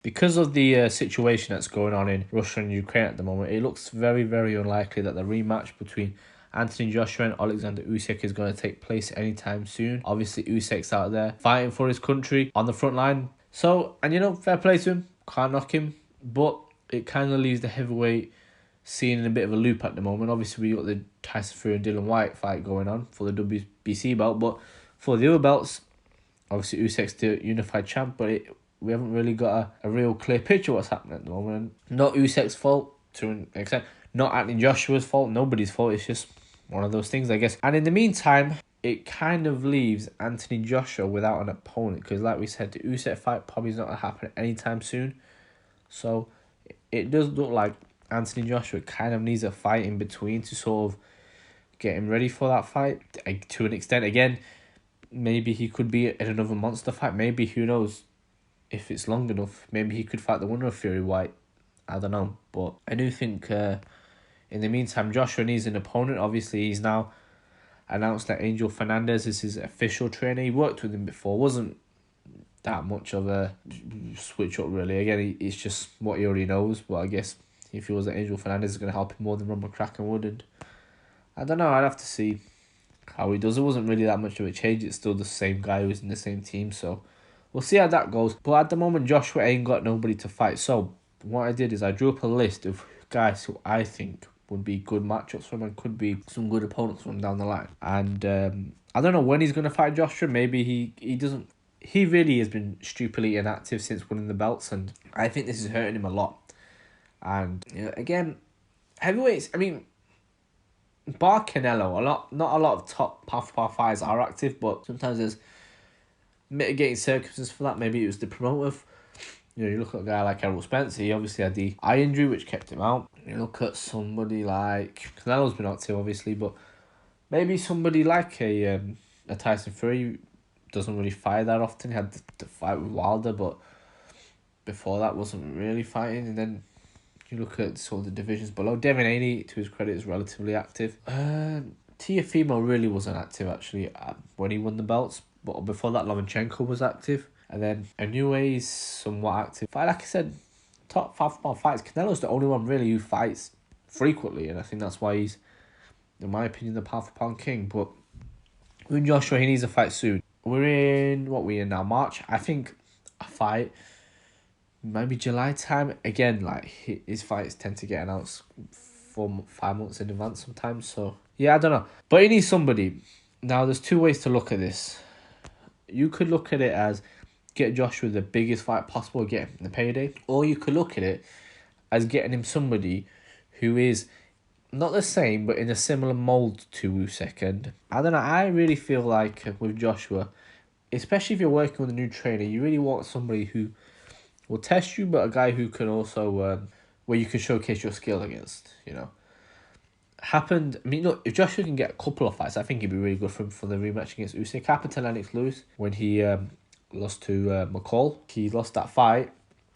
Because of the situation that's going on in Russia and Ukraine at the moment, it looks very, very unlikely that the rematch between Anthony Joshua and Alexander Usyk is going to take place anytime soon. Obviously, Usyk's out there fighting for his country on the front line. So, and fair play to him, can't knock him, but it kind of leaves the heavyweight scene in a bit of a loop at the moment. Obviously, we got the Tyson Fury and Dylan White fight going on for the WBC belt, but for the other belts, obviously Usyk's the unified champ, but we haven't really got a real clear picture of what's happening at the moment. Not Usyk's fault to an extent, not Anthony Joshua's fault, nobody's fault. It's just one of those things, I guess. And in the meantime, it kind of leaves Anthony Joshua without an opponent because, like we said, the Usyk fight probably is not going to happen anytime soon. So it does look like Anthony Joshua kind of needs a fight in between to sort of get him ready for that fight. To an extent, again, maybe he could be in another monster fight. Maybe, who knows, if it's long enough, maybe he could fight the winner of Fury White. I don't know. But I do think in the meantime, Joshua needs an opponent. Obviously, he's now announced that Angel Fernandez is his official trainer. He worked with him before. Wasn't that much of a switch up, really. Again, it's just what he already knows. But I guess he feels that Angel Fernandez is going to help him more than Ron McCracken would. And I don't know. I'd have to see how he does. It wasn't really that much of a change. It's still the same guy who's in the same team. So we'll see how that goes. But at the moment, Joshua ain't got nobody to fight. So what I did is I drew up a list of guys who I think would be good matchups for him and could be some good opponents for him down the line. And I don't know when he's going to fight Joshua. Maybe he doesn't. He really has been stupidly inactive since winning the belts, and I think this is hurting him a lot. And again, heavyweights, I mean, bar Canelo, not a lot of top power fighters are active, but sometimes there's mitigating circumstances for that. Maybe it was the promoter. You look at a guy like Errol Spence, he obviously had the eye injury which kept him out. You look at somebody like Canelo's been active obviously, but maybe somebody like a Tyson Fury doesn't really fight that often. He had the fight with Wilder, but before that wasn't really fighting. And then you look at sort of the divisions below. Devin Haney, to his credit, is relatively active. Teofimo really wasn't active actually when he won the belts, but before that Lomachenko was active. And then Inoue is somewhat active. But like I said, top 5 pound fights, Canelo's the only one really who fights frequently, and I think that's why he's, in my opinion, the pound for pound king. But with Joshua, he needs a fight soon. We're in now, March. I think a fight, maybe July time. Again, like his fights tend to get announced 5 months in advance sometimes. So yeah, I don't know. But he needs somebody. Now, there's 2 ways to look at this. You could look at it as get Joshua the biggest fight possible, get him the payday. Or you could look at it as getting him somebody who is not the same, but in a similar mould to Usyk. And I don't know, I really feel like with Joshua, especially if you're working with a new trainer, you really want somebody who will test you, but a guy who can also, where you can showcase your skill against, Happened, I mean, look, if Joshua can get a couple of fights, I think it'd be really good for him for the rematch against Usyk. Happened to Lennox Lewis when he lost to McCall. He lost that fight,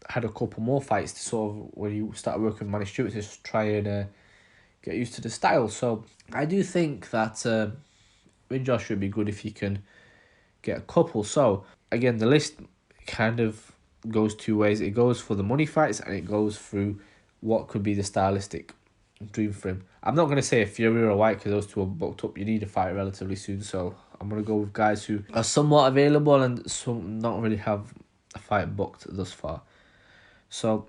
had a couple more fights to sort of, when he started working with Manny Stewart, to try and get used to the style. So I do think that with Joshua it'd be good if he can get a couple. So again, the list kind of goes 2 ways. It goes for the money fights and it goes through what could be the stylistic dream for him. I'm not going to say a Fury or a White because those 2 are booked up. You need a fight relatively soon, so I'm going to go with guys who are somewhat available and some not really have a fight booked thus far. So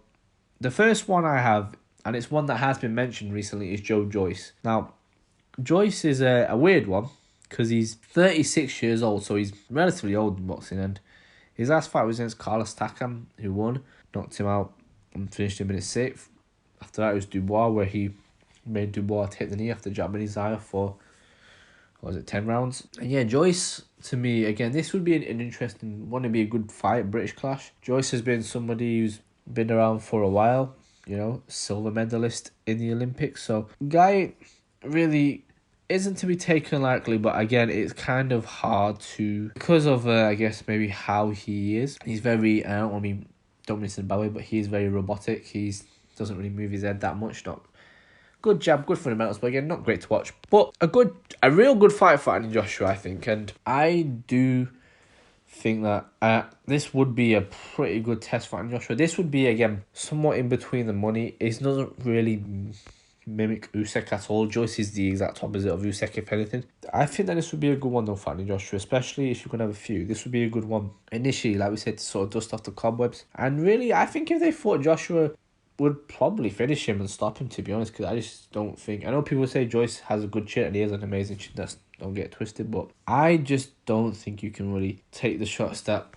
the first one I have, and it's one that has been mentioned recently, is Joe Joyce. Now, Joyce is a weird one because he's 36 years old, so he's relatively old in boxing, and his last fight was against Carlos Takam, who won, knocked him out and finished him in his 6th. After that, it was Dubois, where he made Dubois take the knee after jabbing his eye for, 10 rounds? And yeah, Joyce, to me, again, this would be an interesting one, to be a good fight, British clash. Joyce has been somebody who's been around for a while, silver medalist in the Olympics. So, guy really isn't to be taken lightly, but again, it's kind of hard to, because of, I guess, maybe how he is. He's very, don't mean this in a bad way, but he's very robotic. He doesn't really move his head that much, not good jab, good fundamentals, but again, not great to watch. But a real good fight for Anthony Joshua, I think. And I do think that this would be a pretty good test for Anthony Joshua. This would be, again, somewhat in between the money. It doesn't really mimic Usyk at all. Joyce is the exact opposite of Usyk, if anything. I think that this would be a good one though for Anthony Joshua, especially if you can have a few. This would be a good one initially, like we said, to sort of dust off the cobwebs. And really, I think if they thought Joshua would probably finish him and stop him, to be honest, because I just don't think... I know people say Joyce has a good chin, and he has an amazing chin, don't get twisted, but I just don't think you can really take the shots that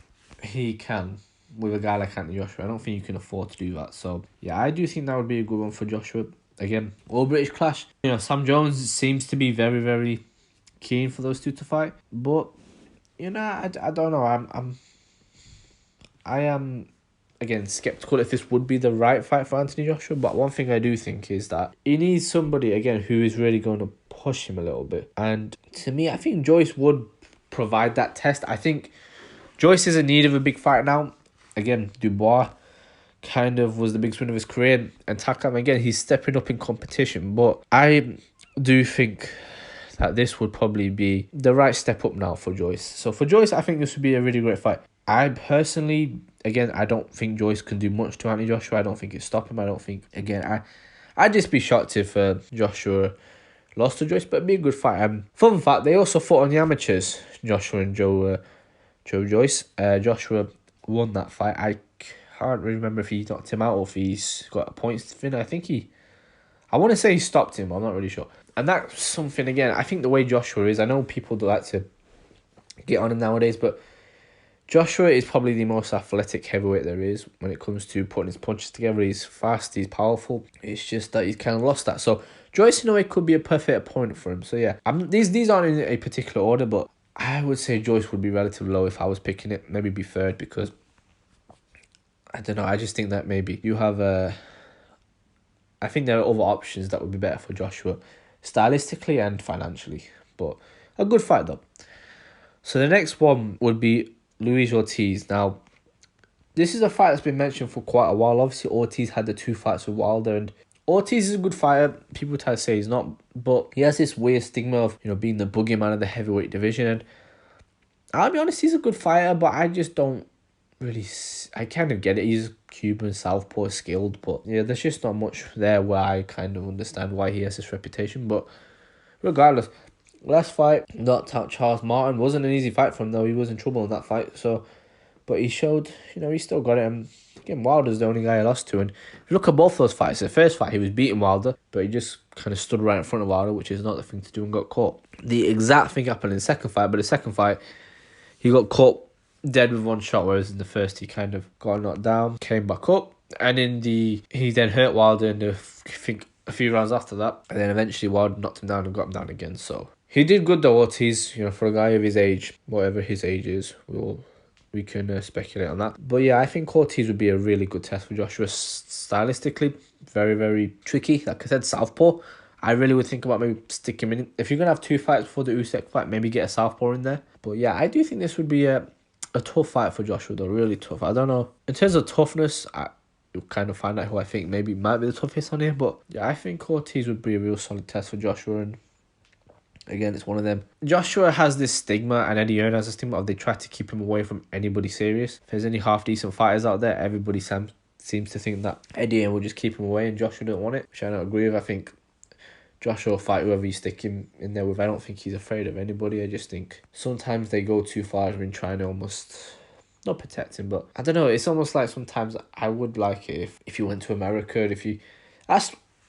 he can with a guy like Anthony Joshua. I don't think you can afford to do that. So, yeah, I do think that would be a good one for Joshua. Again, all British clash. You know, Sam Jones seems to be very, very keen for those two to fight. But, you know, I don't know. I am, again, skeptical if this would be the right fight for Anthony Joshua. But one thing I do think is that he needs somebody, again, who is really going to push him a little bit. And to me, I think Joyce would provide that test. I think Joyce is in need of a big fight now. Again, Dubois kind of was the biggest win of his career, and Takam, again, he's stepping up in competition. But I do think that this would probably be the right step up now for Joyce. So for Joyce, I think this would be a really great fight. I personally, again, I don't think Joyce can do much to Anthony Joshua. I don't think it stop him. I don't think, again, I'd just be shocked if Joshua lost to Joyce, but it'd be a good fight. Fun fact, they also fought on the amateurs, Joshua and Joe Joyce. Joshua won that fight. I can't remember if he knocked him out or if he's got a points to fin. I want to say he stopped him. I'm not really sure. And that's something, again, I think the way Joshua is, I know people do like to get on him nowadays, but Joshua is probably the most athletic heavyweight there is when it comes to putting his punches together. He's fast, he's powerful. It's just that he's kind of lost that. So Joyce, in a way, could be a perfect opponent for him. So yeah, these aren't in a particular order, but I would say Joyce would be relatively low if I was picking it. Maybe be third, because I don't know. I just think that maybe you have I think there are other options that would be better for Joshua, stylistically and financially. But a good fight though. So the next one would be Luis Ortiz. Now, this is a fight that's been mentioned for quite a while. Obviously, Ortiz had the 2 fights with Wilder, and Ortiz is a good fighter. People try to say he's not, but he has this weird stigma of, you know, being the boogeyman of the heavyweight division. And I'll be honest, he's a good fighter, but I just don't really... I kind of get it. He's Cuban, southpaw, skilled, but yeah, there's just not much there where I kind of understand why he has this reputation. But regardless, last fight, knocked out Charles Martin. Wasn't an easy fight for him, though. He was in trouble in that fight. So, but he showed, you know, he still got it. And again, Wilder's the only guy he lost to. And if you look at both those fights, the first fight, he was beating Wilder, but he just kind of stood right in front of Wilder, which is not the thing to do, and got caught. The exact thing happened in the second fight, but the second fight, he got caught dead with 1 shot, whereas in the first he kind of got knocked down, came back up, and he then hurt Wilder in I think a few rounds after that, and then eventually Wilder knocked him down and got him down again. So he did good though, Ortiz, you know, for a guy of his age, whatever his age is. We can speculate on that. But yeah, I think Ortiz would be a really good test for Joshua. Stylistically, very, very tricky. Like I said, southpaw. I really would think about maybe sticking him in. If you're going to have 2 fights before the Usyk fight, maybe get a southpaw in there. But yeah, I do think this would be a tough fight for Joshua though, really tough. I don't know. In terms of toughness, you'll kind of find out who I think maybe might be the toughest on here. But yeah, I think Ortiz would be a real solid test for Joshua. And again, it's one of them. Joshua has this stigma, and Eddie Hearn has a stigma of they try to keep him away from anybody serious. If there's any half-decent fighters out there, everybody seems to think that Eddie Hearn will just keep him away, and Joshua don't want it, which I don't agree with. I think Joshua will fight whoever you stick him in there with. I don't think he's afraid of anybody. I just think sometimes they go too far in trying to almost... not protect him, but I don't know. It's almost like sometimes I would like it if you went to America, and if you...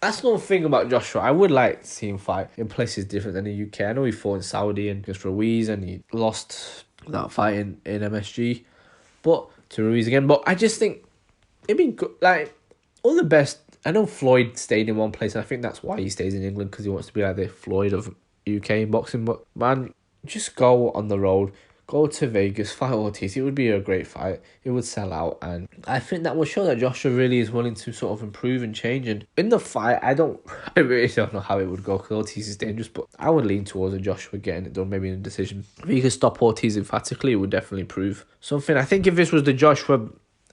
That's no thing about Joshua. I would like to see him fight in places different than the UK. I know he fought in Saudi and against Ruiz, and he lost that fight in MSG, but to Ruiz again. But I just think it'd be good. Like, all the best. I know Floyd stayed in one place, and I think that's why he stays in England, because he wants to be like the Floyd of UK boxing. But man, just go on the road. Go to Vegas, fight Ortiz. It would be a great fight. It would sell out. And I think that will show that Joshua really is willing to sort of improve and change. And in the fight, I really don't know how it would go, because Ortiz is dangerous. But I would lean towards a Joshua getting it done, maybe in a decision. If he could stop Ortiz emphatically, it would definitely prove something. I think if this was the Joshua,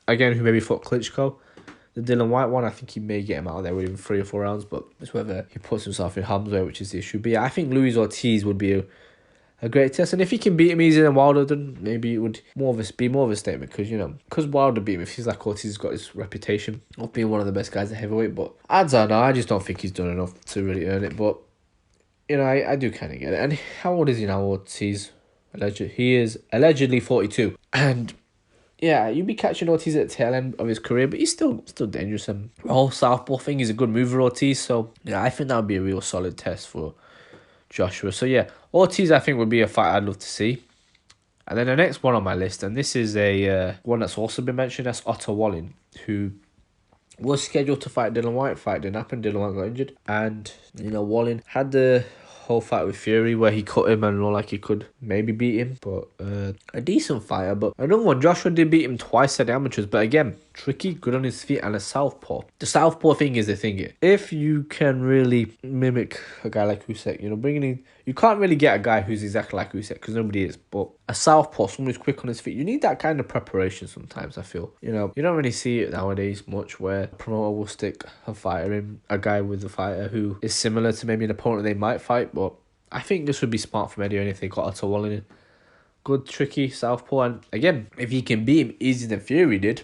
again, who maybe fought Klitschko, the Dylan White one, I think he may get him out of there within 3 or 4 rounds. But it's whether he puts himself in harm's way, which is the issue. But yeah, I think Luis Ortiz would be a great test. And if he can beat him easier than Wilder, then maybe it would be more of a statement because, because Wilder beat him, it feels like Ortiz has got his reputation of being one of the best guys at heavyweight. But I don't know. I just don't think he's done enough to really earn it. But, I do kind of get it. And how old is he now, Ortiz? He is allegedly 42. And yeah, you'd be catching Ortiz at the tail end of his career, but he's still dangerous. And the whole southpaw thing is a good move for Ortiz. So, yeah, I think that would be a real solid test for Joshua. So, yeah, Ortiz, I think, would be a fight I'd love to see. And then the next one on my list, and this is a one that's also been mentioned, that's Otto Wallin, who was scheduled to fight Dillian Whyte. Fight didn't happen. Dillian Whyte got injured. And, Wallin had the whole fight with Fury where he cut him and looked like he could maybe beat him, but a decent fighter. But another one, Joshua did beat him twice at the amateurs, but again, tricky, good on his feet, and a southpaw. The southpaw thing is the thing here. If you can really mimic a guy like Usyk, bringing in, you can't really get a guy who's exactly like Usyk because nobody is, but a southpaw, someone who's quick on his feet, you need that kind of preparation sometimes, I feel. You don't really see it nowadays much where a promoter will stick a fighter in, a guy with a fighter who is similar to maybe an opponent they might fight, but I think this would be smart from Eddie if they got Otto Wallin in. Good, tricky southpaw, and again, if he can beat him easier than Fury did,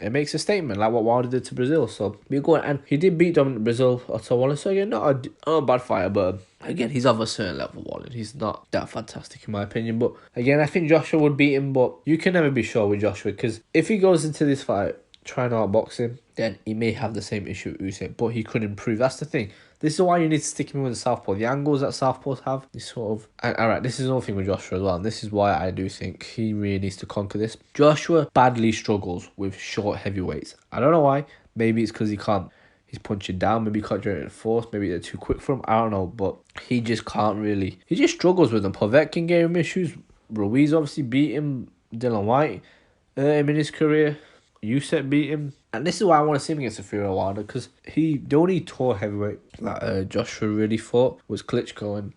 it makes a statement, like what Wilder did to Brazil. So, be good. And he did beat Dominic Brazil, Otto Wallin, so again, not a bad fighter, but again, he's of a certain level, Wallin. He's not that fantastic in my opinion, but again, I think Joshua would beat him, but you can never be sure with Joshua, because if he goes into this fight trying to outbox him, then he may have the same issue with Usyk, but he could improve. That's the thing. This is why you need to stick him with the southpaw. The angles that southpaws have, this sort of... And, alright, this is another thing with Joshua as well, and this is why I do think he really needs to conquer this. Joshua badly struggles with short heavyweights. I don't know why. Maybe it's because he's punching down. Maybe he can't generate force. Maybe they're too quick for him. I don't know, but he just can't really... He just struggles with them. Povetkin gave him issues. Ruiz obviously beat him. Dillian Whyte him in his career. Usyk beat him. And this is why I want to see him against Fury Wilder, because the only tall heavyweight that Joshua really fought was Klitschko, and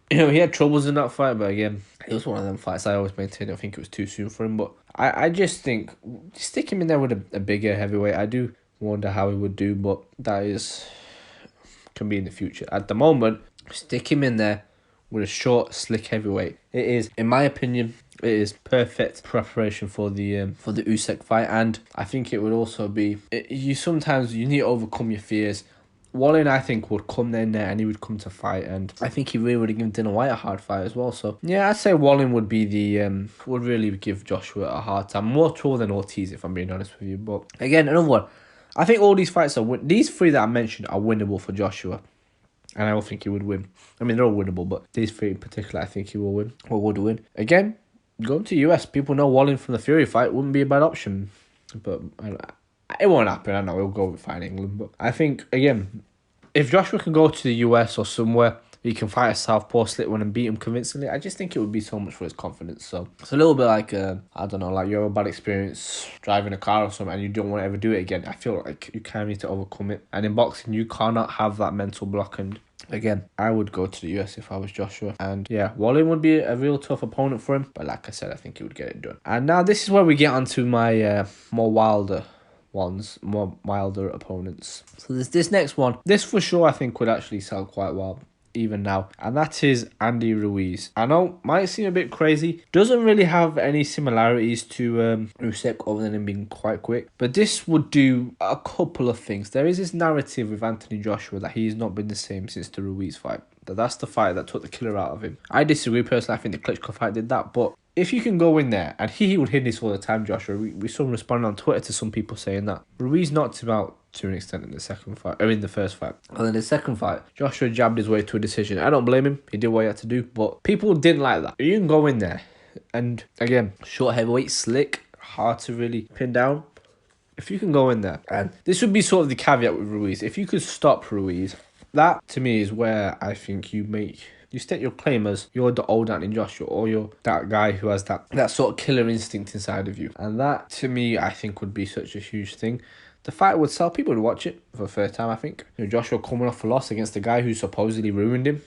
he had troubles in that fight, but again, it was one of them fights I always maintained. I think it was too soon for him, but I just think stick him in there with a bigger heavyweight. I do wonder how he would do, but that can be in the future. At the moment, stick him in there with a short, slick heavyweight. It is, in my opinion, it is perfect preparation for the Usyk fight, and I think it would also be... You need to overcome your fears. Wallin, I think, would come in there and he would come to fight, and I think he really would have given Dillian Whyte a hard fight as well. So yeah, I'd say Wallin would be would really give Joshua a hard time, more trouble than Ortiz, if I'm being honest with you. But again, another one. I think all these fights these three that I mentioned are winnable for Joshua. And I don't think he would win. I mean, they're all winnable, but these three in particular, I think he will win, or would win. Again, going to US, people know Wallin from the Fury fight wouldn't be a bad option. But it won't happen, I know, he'll go with fighting England. But I think, again, if Joshua can go to the US or somewhere, he can fight a southpaw, slit one and beat him convincingly, I just think it would be so much for his confidence. So it's a little bit like, I don't know, like you have a bad experience driving a car or something and you don't want to ever do it again. I feel like you kind of need to overcome it. And in boxing, you cannot have that mental block. And again, I would go to the US if I was Joshua. And yeah, Wallin would be a real tough opponent for him. But like I said, I think he would get it done. And now this is where we get onto my more wilder opponents. So this next one, this for sure I think would actually sell quite well even now, and that is Andy Ruiz. I know, might seem a bit crazy, doesn't really have any similarities to Usyk other than him being quite quick, but this would do a couple of things. There is this narrative with Anthony Joshua that he's not been the same since the Ruiz fight. That's the fight that took the killer out of him. I disagree personally. I think the Klitschko fight did that, but if you can go in there, and he would hit this all the time, Joshua. We saw him responding on Twitter to some people saying that Ruiz knocked him out to an extent in the first fight. And then the second fight, Joshua jabbed his way to a decision. I don't blame him. He did what he had to do, but people didn't like that. You can go in there, and again, short heavyweight, slick, hard to really pin down. If you can go in there, and this would be sort of the caveat with Ruiz, if you could stop Ruiz, that to me is where I think you state your claim as you're the old Anthony Joshua, or you're that guy who has that sort of killer instinct inside of you. And that, to me, I think would be such a huge thing. The fight would sell. People would watch it for the first time, I think. Joshua coming off a loss against the guy who supposedly ruined him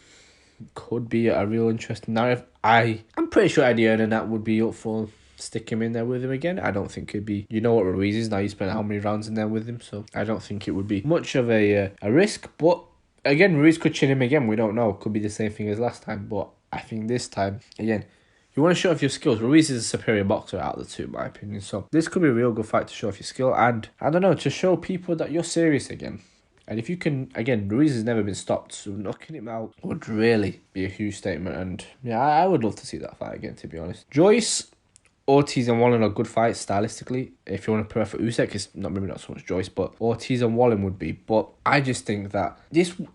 could be a real interesting narrative. I'm pretty sure Eddie Hearn and that would be up for stick him in there with him again. I don't think it'd be... You know what Ruiz is now. You spent how many rounds in there with him, so I don't think it would be much of a risk. But again, Ruiz could chin him again. We don't know. Could be the same thing as last time, but I think this time, again, you want to show off your skills. Ruiz is a superior boxer out of the two, in my opinion. So this could be a real good fight to show off your skill. And, I don't know, to show people that you're serious again. And if you can, again, Ruiz has never been stopped, so knocking him out would really be a huge statement. And yeah, I would love to see that fight again, to be honest. Joyce, Ortiz and Wallin are good fights stylistically. If you want to prepare for Usyk, it's maybe not so much Joyce, but Ortiz and Wallin would be. But I just think that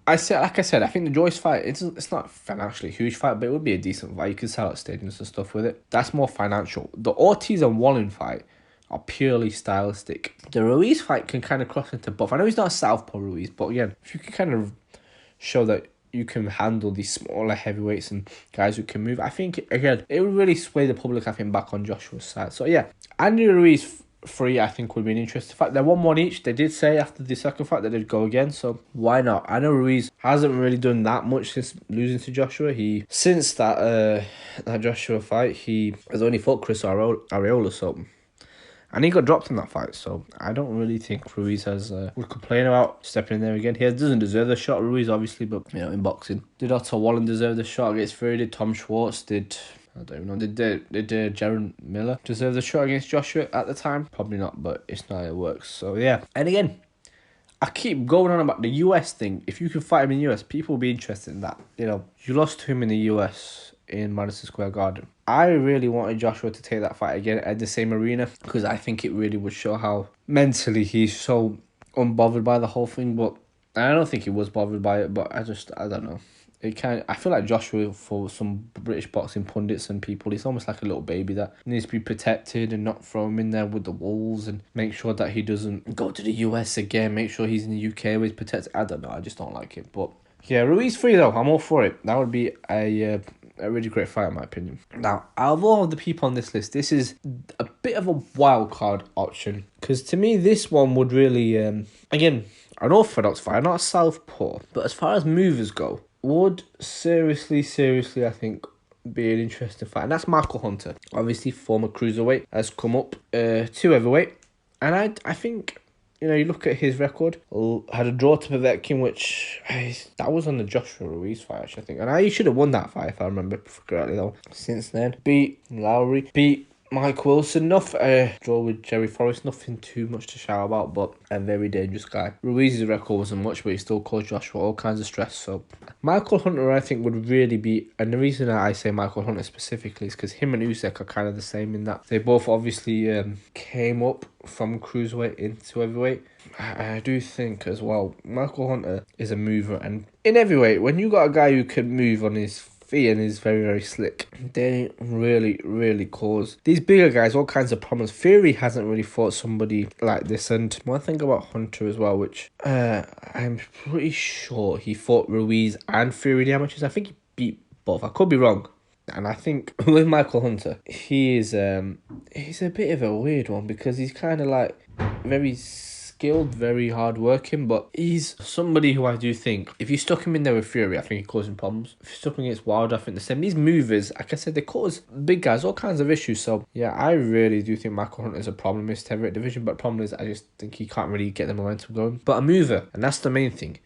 I think the Joyce fight, it's not financially a huge fight, but it would be a decent fight. You can sell out stadiums and stuff with it. That's more financial. The Ortiz and Wallin fight are purely stylistic. The Ruiz fight can kind of cross into both. I know he's not a southpaw Ruiz, but again, if you can kind of show that you can handle these smaller heavyweights and guys who can move, I think, again, it would really sway the public, I think, back on Joshua's side. So yeah, Andy Ruiz 3, I think, would be an interesting fight. They're 1-1 each. They did say after the second fight that they'd go again, so why not? I know Ruiz hasn't really done that much since losing to Joshua. Since that Joshua fight, he has only fought Chris Arreola, so... And he got dropped in that fight, so I don't really think Ruiz would complain about stepping in there again. He doesn't deserve the shot, Ruiz, obviously, but, you know, in boxing. Did Otto Wallin deserve the shot against Fury? Did Tom Schwartz? I don't even know. Did Jaron Miller deserve the shot against Joshua at the time? Probably not, but it's not how it works. So, yeah. And again, I keep going on about the US thing. If you can fight him in the US, people will be interested in that. You know, you lost to him in the US in Madison Square Garden. I really wanted Joshua to take that fight again at the same arena because I think it really would show how mentally he's so unbothered by the whole thing. But I don't think he was bothered by it, but I don't know. I feel like Joshua, for some British boxing pundits and people, he's almost like a little baby that needs to be protected and not throw him in there with the wolves and make sure that he doesn't go to the US again, make sure he's in the UK where he's protected. I don't know, I just don't like it. But yeah, Ruiz 3 though, I'm all for it. That would be a really great fight in my opinion. Now, out of all of the people on this list, this is a bit of a wild card option because to me this one would really, again, an orthodox fight, not a southpaw, but as far as movers go, would seriously, I think, be an interesting fight. And that's Michael Hunter. Obviously, former cruiserweight, has come up to heavyweight. And I think, you know, you look at his record, had a draw to Povetkin, which, that was on the Joshua Ruiz fight, actually, I think. And he should have won that fight, if I remember correctly, though. Since then, beat Lowry, beat Mike Wilson, draw with Jerry Forrest, nothing too much to shout about, but a very dangerous guy. Ruiz's record wasn't much, but he still caused Joshua all kinds of stress. So Michael Hunter, I think, would really be, and the reason I say Michael Hunter specifically is because him and Usyk are kind of the same in that they both obviously came up from cruiserweight into heavyweight. I do think as well, Michael Hunter is a mover, and in heavyweight, when you got a guy who can move on his feet and is very, very slick, they really cause these bigger guys all kinds of problems. Fury hasn't really fought somebody like this, and one thing about Hunter as well, which I'm pretty sure he fought Ruiz and Fury in the amateurs. I think he beat both. I could be wrong. And I think with Michael Hunter, he's a bit of a weird one because he's kind of like very skilled, very hard working, but he's somebody who I do think if you stuck him in there with Fury, I think he'd cause him problems. If you stuck him against Wilder, I think the same. These movers, like I said, they cause big guys all kinds of issues. So yeah, I really do think Michael Hunter is a problem in this heavyweight division, but the problem is I just think he can't really get the momentum going. But a mover, and that's the main thing.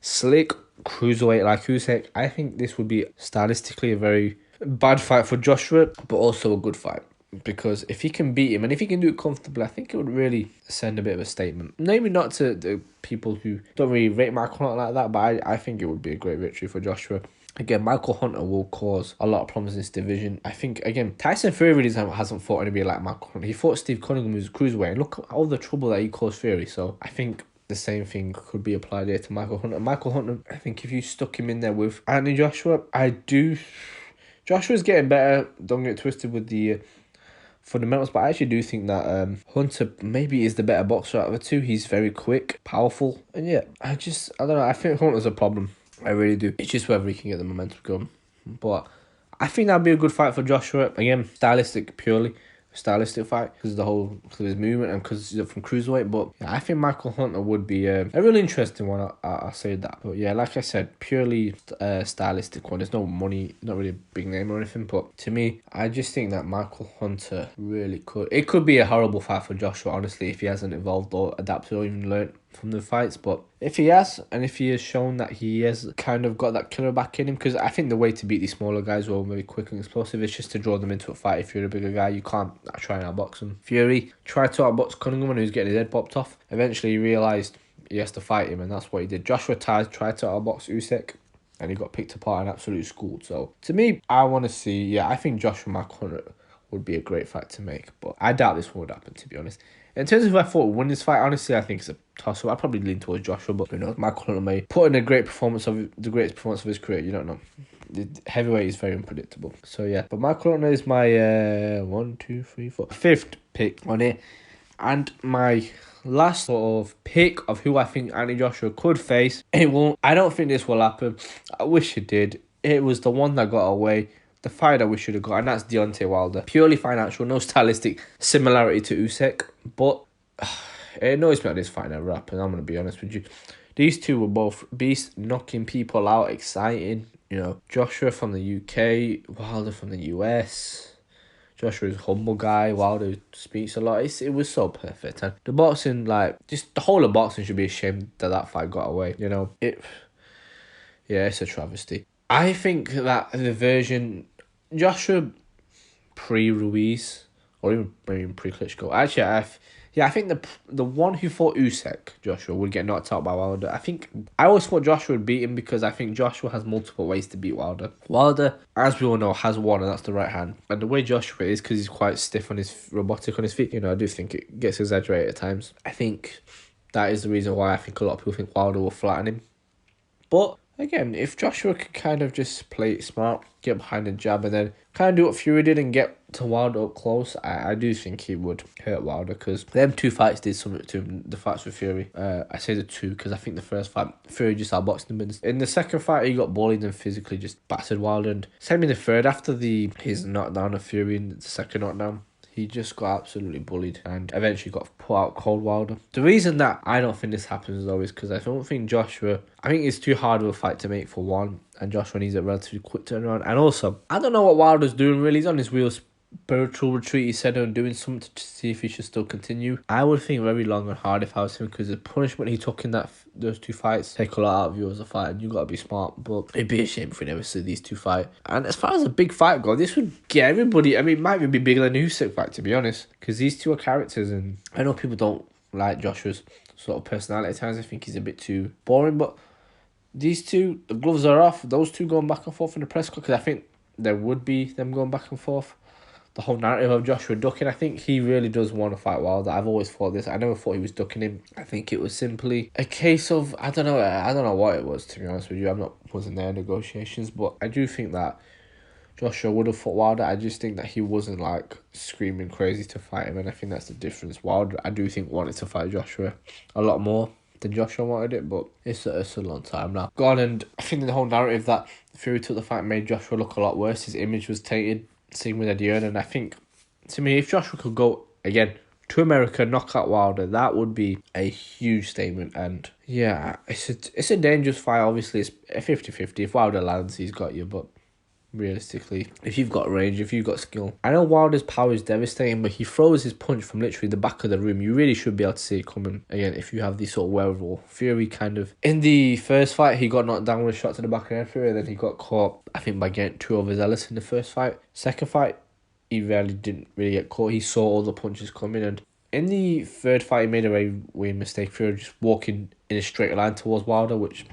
Slick cruiserweight like Usyk, I think this would be stylistically a very bad fight for Joshua, but also a good fight. Because if he can beat him and if he can do it comfortably, I think it would really send a bit of a statement. Maybe not to the people who don't really rate Michael Hunter like that, but I think it would be a great victory for Joshua. Again, Michael Hunter will cause a lot of problems in this division. I think, again, Tyson Fury hasn't fought anybody like Michael Hunter. He fought Steve Cunningham, who's a cruiserweight, and look at all the trouble that he caused Fury. So I think the same thing could be applied here to Michael Hunter. Michael Hunter, I think if you stuck him in there with Anthony Joshua, Joshua's getting better, don't get twisted with the fundamentals, but I actually do think that Hunter maybe is the better boxer out of the two. He's very quick, powerful, and yeah, I don't know, I think Hunter's a problem. I really do. It's just whether he can get the momentum going. But I think that'd be a good fight for Joshua. Again, purely stylistic fight because of his movement and because he's from cruiserweight. But yeah, I think Michael Hunter would be a really interesting one. I'll say that. But yeah, like I said, purely stylistic one. There's no money, not really a big name or anything. But to me, I just think that Michael Hunter really could. It could be a horrible fight for Joshua, honestly, if he hasn't evolved or adapted or even learned from the fights, but if he has, and if he has shown that he has kind of got that killer back in him, because I think the way to beat these smaller guys who are very quick and explosive is just to draw them into a fight. If you're a bigger guy, you can't try and outbox them. Fury tried to outbox Cunningham when he was getting his head popped off. Eventually he realised he has to fight him, and that's what he did. Joshua tried to outbox Usyk, and he got picked apart and absolutely schooled. So to me, I want to see, I think Joshua McConnell would be a great fight to make, but I doubt this would happen, to be honest. In terms of who I thought would win this fight, honestly, I think it's a toss-up. I'd probably lean towards Joshua, but who knows? Michael Hunter may put in the greatest performance of his career. You don't know. The heavyweight is very unpredictable. So yeah, but Michael Hunter is my 5th pick on it, and my last sort of pick of who I think Anthony Joshua could face. It won't. I don't think this will happen. I wish it did. It was the one that got away. The fight I wish should have got, and that's Deontay Wilder. Purely financial, no stylistic similarity to Usyk, but it annoys me that this fight never happened. I'm going to be honest with you. These two were both beasts, knocking people out, exciting. You know, Joshua from the UK, Wilder from the US. Joshua's a humble guy, Wilder speaks a lot. It was so perfect. And the boxing, just the whole of boxing should be ashamed that fight got away. You know, it's a travesty. I think that the version Joshua pre-Ruiz, or even maybe pre-Klitschko. Actually, I think the one who fought Usyk, Joshua, would get knocked out by Wilder. I always thought Joshua would beat him because I think Joshua has multiple ways to beat Wilder. Wilder, as we all know, has one, and that's the right hand. And the way Joshua is, because he's quite stiff robotic on his feet, I do think it gets exaggerated at times. I think that is the reason why I think a lot of people think Wilder will flatten him. But again, if Joshua could kind of just play it smart, get behind the jab, and then kind of do what Fury did and get to Wilder up close, I do think he would hurt Wilder, because them two fights did something to him, the fights with Fury. I say the two because I think the first fight, Fury just outboxed him. In the second fight, he got bullied and physically just battered Wilder. And same in the third, after his knockdown of Fury in the second knockdown, he just got absolutely bullied and eventually got put out cold Wilder. The reason that I don't think this happens though is because I don't think Joshua... I think it's too hard of a fight to make for one, and Joshua needs a relatively quick turnaround. And also, I don't know what Wilder's doing really. He's on his real spiritual retreat, he said, and doing something to see if he should still continue. I would think very long and hard if I was him, because the punishment he took in those two fights take a lot out of you as a fighter, and you got to be smart. But it'd be a shame if we never see these two fight. And as far as a big fight goes, this would get everybody... I mean, it might even be bigger than the Usyk fight, to be honest, because these two are characters, and I know people don't like Joshua's sort of personality at times. I think he's a bit too boring, but these two, the gloves are off. Those two going back and forth in the press conference, because I think there would be them going back and forth. The whole narrative of Joshua ducking, I think he really does want to fight Wilder. I've always thought this. I never thought he was ducking him. I think it was simply a case of, I don't know what it was, to be honest with you. Wasn't there in negotiations, but I do think that Joshua would have fought Wilder. I just think that he wasn't screaming crazy to fight him, and I think that's the difference. Wilder, I do think, wanted to fight Joshua a lot more than Joshua wanted it, but it's a long time now gone. And I think the whole narrative that Fury took the fight made Joshua look a lot worse. His image was tainted. Same with Eddie Hearn, and I think, to me, if Joshua could go again to America, knock out Wilder, that would be a huge statement. And yeah, it's a dangerous fight. Obviously, it's a 50-50. If Wilder lands, he's got you, but realistically, if you've got range, if you've got skill, I know Wilder's power is devastating, but he throws his punch from literally the back of the room. You really should be able to see it coming. Again, if you have this sort of wherewithal. Fury kind of, in the first fight, he got knocked down with a shot to the back of the head, Fury, and then he got caught, I think, by getting two overzealous in the first fight. Second fight, he didn't really get caught. He saw all the punches coming, and in the third fight, he made a very weird mistake. Fury just walking in a straight line towards Wilder, which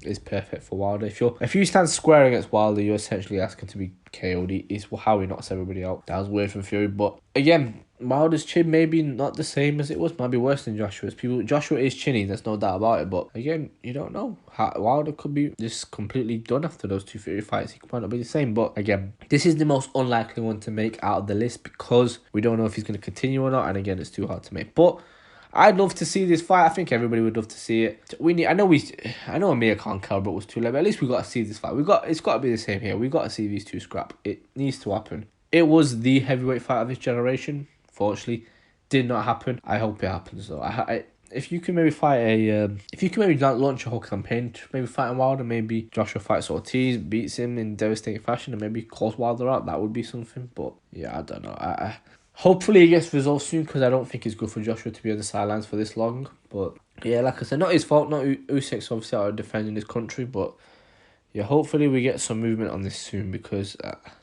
is perfect for Wilder. If you stand square against Wilder, you're essentially asking to be KO'd. Is how he knocks everybody out. That was weird from Fury, but again, Wilder's chin maybe not the same as it was, might be worse than Joshua's. Joshua is chinny, there's no doubt about it, but again, you don't know. Wilder could be just completely done after those two Fury fights. He might not be the same, but again, this is the most unlikely one to make out of the list because we don't know if he's going to continue or not, and again, it's too hard to make. But I'd love to see this fight. I think everybody would love to see it. I know Amir Khan Caliber was too late, but at least we got to see this fight. It's got to be the same here. We got to see these two scrap. It needs to happen. It was the heavyweight fight of this generation. Fortunately, did not happen. I hope it happens though. If you can maybe launch a whole campaign to maybe fight Wilder, maybe Joshua fights Ortiz, beats him in devastating fashion, and maybe calls Wilder out, that would be something. But yeah, I don't know. Hopefully it gets resolved soon, because I don't think it's good for Joshua to be on the sidelines for this long. But yeah, like I said, not his fault. Not Usyk's obviously out of defending his country, but yeah, hopefully we get some movement on this soon, because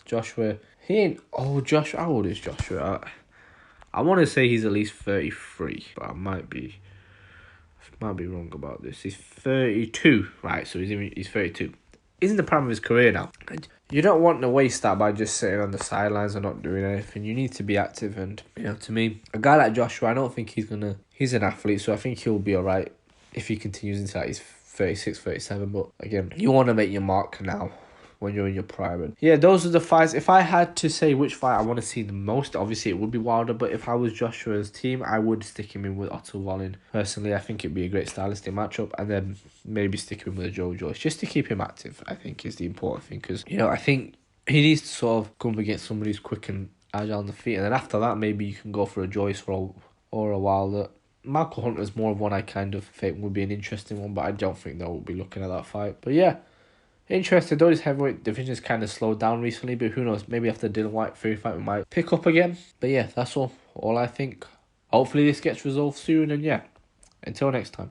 Joshua, he ain't. Oh, Joshua, how old is Joshua? I want to say he's at least 33, but I might be wrong about this. He's 32, right? So he's 32. He's in the prime of his career now. You don't want to waste that by just sitting on the sidelines and not doing anything. You need to be active, and to me, a guy like Joshua, I don't think he's an athlete, so I think he'll be alright if he continues into like his 36, 37. But again, you want to make your mark now when you're in your prime. And yeah, those are the fights. If I had to say which fight I want to see the most, obviously it would be Wilder, but if I was Joshua's team, I would stick him in with Otto Wallin. Personally, I think it'd be a great stylistic matchup, and then maybe stick him with a Joe Joyce just to keep him active. I think is the important thing, because I think he needs to sort of come against somebody who's quick and agile on the feet, and then after that maybe you can go for a Joyce or a Wilder. Michael Hunter's more of one I kind of think would be an interesting one, but I don't think they'll be looking at that fight. But yeah, interested though. This heavyweight division has kind of slowed down recently, but who knows? Maybe after Dylan White Fury fight, we might pick up again. But yeah, that's all I think. Hopefully this gets resolved soon, and yeah, until next time.